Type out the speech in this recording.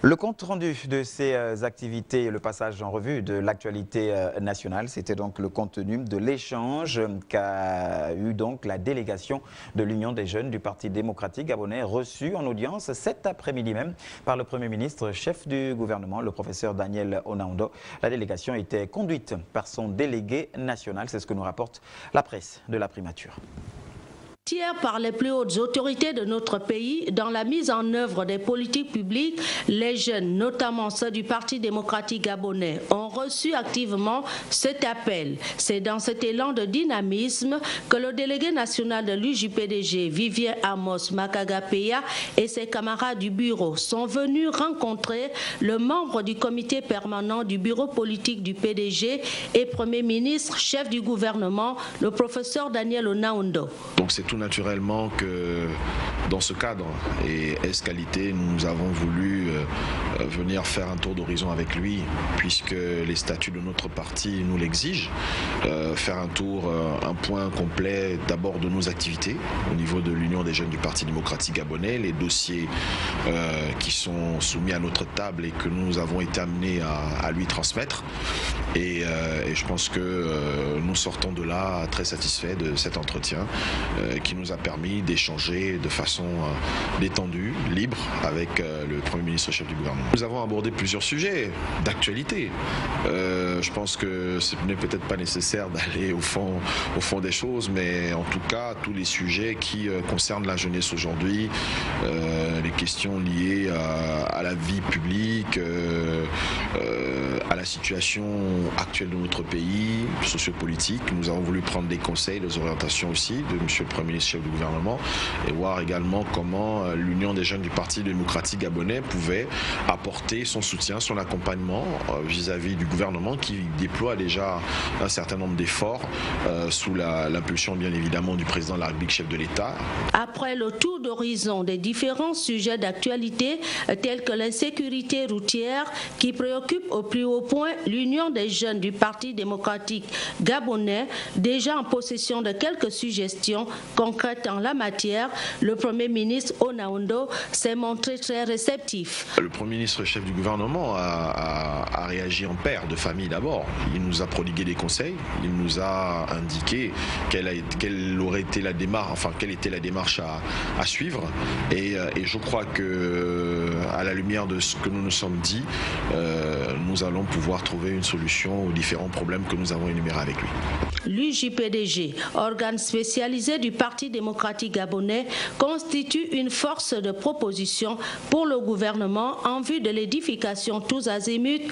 Le compte rendu de ces activités et le passage en revue de l'actualité nationale, c'était donc le contenu de l'échange qu'a eu donc la délégation de l'Union des jeunes du Parti démocratique gabonais reçue en audience cet après-midi même par le Premier ministre, chef du gouvernement, le professeur Daniel Onaondo. La délégation était conduite par son délégué national, c'est ce que nous rapporte la presse de la primature. Par les plus hautes autorités de notre pays dans la mise en œuvre des politiques publiques, les jeunes, notamment ceux du Parti démocratique gabonais, ont reçu activement cet appel. C'est dans cet élan de dynamisme que le délégué national de l'UJPDG, Vivien Amos Makagapeya, et ses camarades du bureau sont venus rencontrer le membre du comité permanent du bureau politique du PDG et Premier ministre, chef du gouvernement, le professeur Daniel Onaondo. Donc c'est tout naturellement que dans ce cadre et qualité, nous avons voulu venir faire un tour d'horizon avec lui, puisque les statuts de notre parti nous l'exigent. Faire un tour, un point complet d'abord de nos activités au niveau de l'Union des jeunes du Parti démocratique gabonais, les dossiers qui sont soumis à notre table et que nous avons été amenés à lui transmettre. Et je pense que nous sortons de là très satisfaits de cet entretien qui nous a permis d'échanger de façon détendue, libre avec le Premier ministre chef du gouvernement. Nous avons abordé plusieurs sujets d'actualité. Je pense que ce n'est peut-être pas nécessaire d'aller au fond des choses, mais en tout cas, tous les sujets qui concernent la jeunesse aujourd'hui, les questions liées à la vie publique, à la situation actuelle de notre pays, sociopolitique. Nous avons voulu prendre des conseils, des orientations aussi de M. le Premier ministre chef du gouvernement et voir également comment l'Union des jeunes du Parti démocratique gabonais pouvait apporter son soutien, son accompagnement vis-à-vis du gouvernement qui déploie déjà un certain nombre d'efforts sous l'impulsion bien évidemment du président de la République, chef de l'État. Après le tour d'horizon des différents sujets d'actualité tels que l'insécurité routière qui préoccupe au plus haut point l'Union des jeunes du Parti démocratique gabonais, déjà en possession de quelques suggestions concrètes en la matière, le Premier ministre Onaondo s'est montré très réceptif. Le Premier ministre chef du gouvernement a réagi en père de famille d'abord. Il nous a prodigué des conseils, il nous a indiqué quelle était la démarche à suivre et je crois que à la lumière de ce que nous nous sommes dit, nous allons pouvoir trouver une solution aux différents problèmes que nous avons énumérés avec lui. L'UJPDG, organe spécialisé du Parti démocratique gabonais, constitue une force de proposition pour le gouvernement en vue de l'édification tous azimuts